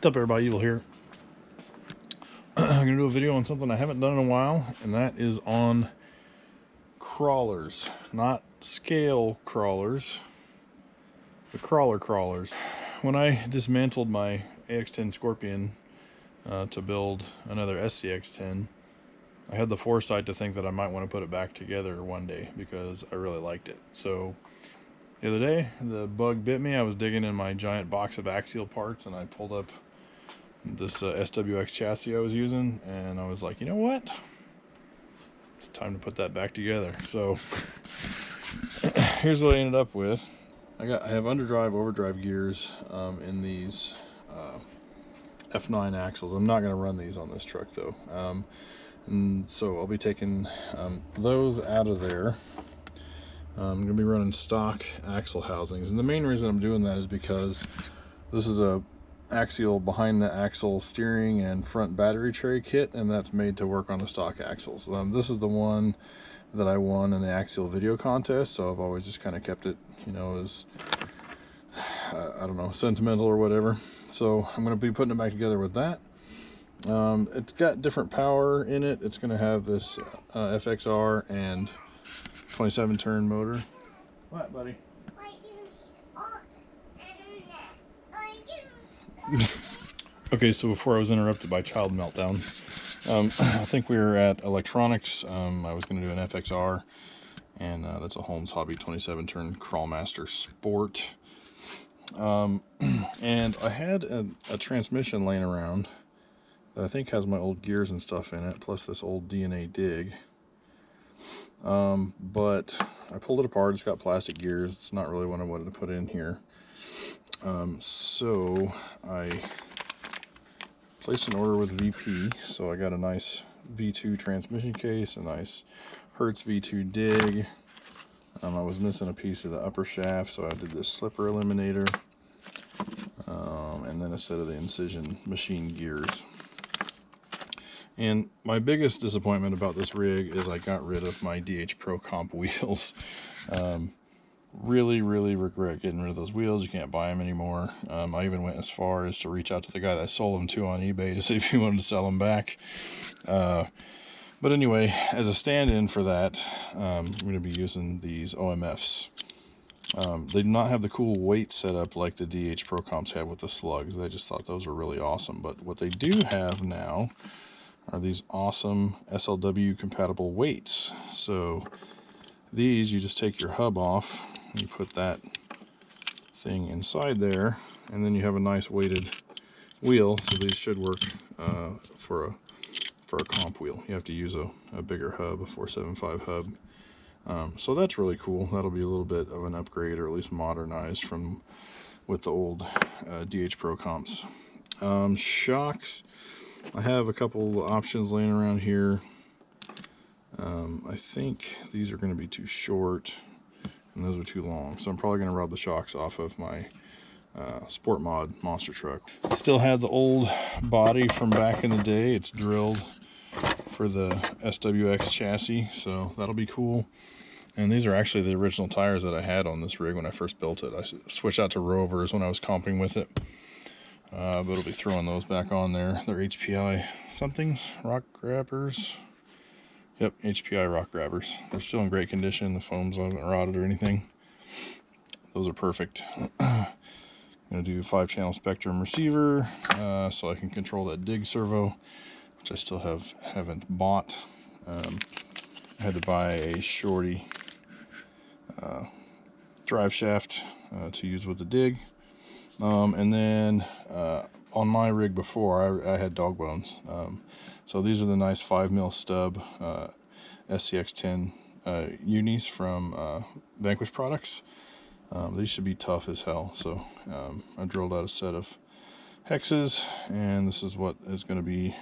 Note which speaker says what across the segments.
Speaker 1: What's up, everybody? Evil here. I'm going to do a video on something I haven't done in a while, and that is on crawlers. Not scale crawlers, but crawler crawlers. When I dismantled my AX10 Scorpion to build another SCX10, I had the foresight to think that I might want to put it back together one day because I really liked it. So the other day, the bug bit me. I was digging in my giant box of Axial parts, and I pulled up this SWX chassis I was using, and I was like, you know what? It's time to put that back together. So here's what I ended up with. I have underdrive, overdrive gears in these F9 axles. I'm not going to run these on this truck though. And so I'll be taking those out of there. I'm going to be running stock axle housings, and the main reason I'm doing that is because this is a Axial behind the axle steering and front battery tray kit, and that's made to work on the stock axles. This is the one that I won in the Axial video contest, so I've always just kind of kept it, you know, as I don't know, sentimental or whatever. So I'm going to be putting it back together with that. It's got different power in it. It's going to have this FXR and 27 turn motor. What, buddy? Okay, so before I was interrupted by child meltdown, I think we were at electronics. I was going to do an FXR, and that's a Holmes Hobby 27 turn Crawlmaster Sport. And I had a transmission laying around that I think has my old gears and stuff in it, plus this old DNA dig. But I pulled it apart. It's got plastic gears. It's not really what I wanted to put in here. So I placed an order with VP. So I got a nice V2 transmission case, a nice Hertz V2 dig. I was missing a piece of the upper shaft, so I did this slipper eliminator, and then a set of the Incision machine gears. And my biggest disappointment about this rig is I got rid of my DH Pro Comp wheels. Really regret getting rid of those wheels. You can't buy them anymore. I even went as far as to reach out to the guy that I sold them to on eBay to see if he wanted to sell them back. But anyway, as a stand-in for that, I'm going to be using these OMFs. They do not have the cool weight setup like the DH Pro Comps have with the slugs. I just thought those were really awesome. But what they do have now are these awesome SLW compatible weights. So these, you just take your hub off, and you put that thing inside there, and then you have a nice weighted wheel. So these should work for a comp wheel. You have to use a bigger hub, a 475 hub. So that's really cool. That'll be a little bit of an upgrade, or at least modernized from with the old DH Pro comps. Shocks, I have a couple options laying around here. I think these are going to be too short, and those are too long, so I'm probably going to rub the shocks off of my Sport Mod monster truck. Still had the old body from back in the day. It's drilled for the SWX chassis, so that'll be cool. And these are actually the original tires that I had on this rig when I first built it. I switched out to Rovers when I was comping with it. But I'll be throwing those back on there. They're HPI somethings, rock grabbers. Yep, HPI rock grabbers. They're still in great condition. The foams haven't rotted or anything. Those are perfect. I'm going to do 5-channel Spectrum receiver so I can control that dig servo, which I still haven't bought. I had to buy a shorty drive shaft to use with the dig. And then on my rig before, I had dog bones. So these are the nice 5mm stub SCX10 unis from Vanquish products. These should be tough as hell. So I drilled out a set of hexes, and this is what is going to be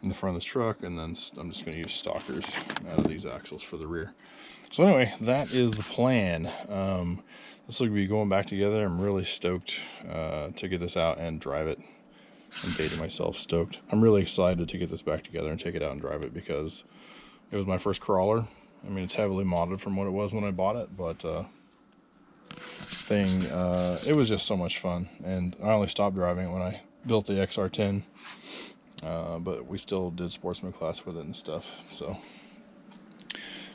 Speaker 1: in the front of this truck, and then I'm just going to use stalkers out of these axles for the rear. So anyway, that is the plan. This will be going back together. I'm really stoked to get this out and drive it. I'm dating myself stoked. I'm really excited to get this back together and take it out and drive it because it was my first crawler. I mean, it's heavily modded from what it was when I bought it, but it was just so much fun. And I only stopped driving it when I built the XR10, but we still did sportsman class with it and stuff. So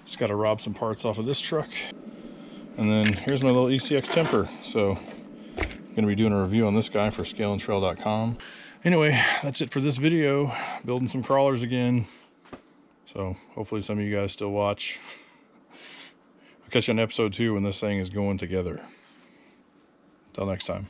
Speaker 1: just got to rob some parts off of this truck. And then here's my little ECX temper. So I'm going to be doing a review on this guy for scalandtrail.com. Anyway, that's it for this video. Building some crawlers again. So hopefully some of you guys still watch. I'll catch you on episode 2 when this thing is going together. Till next time.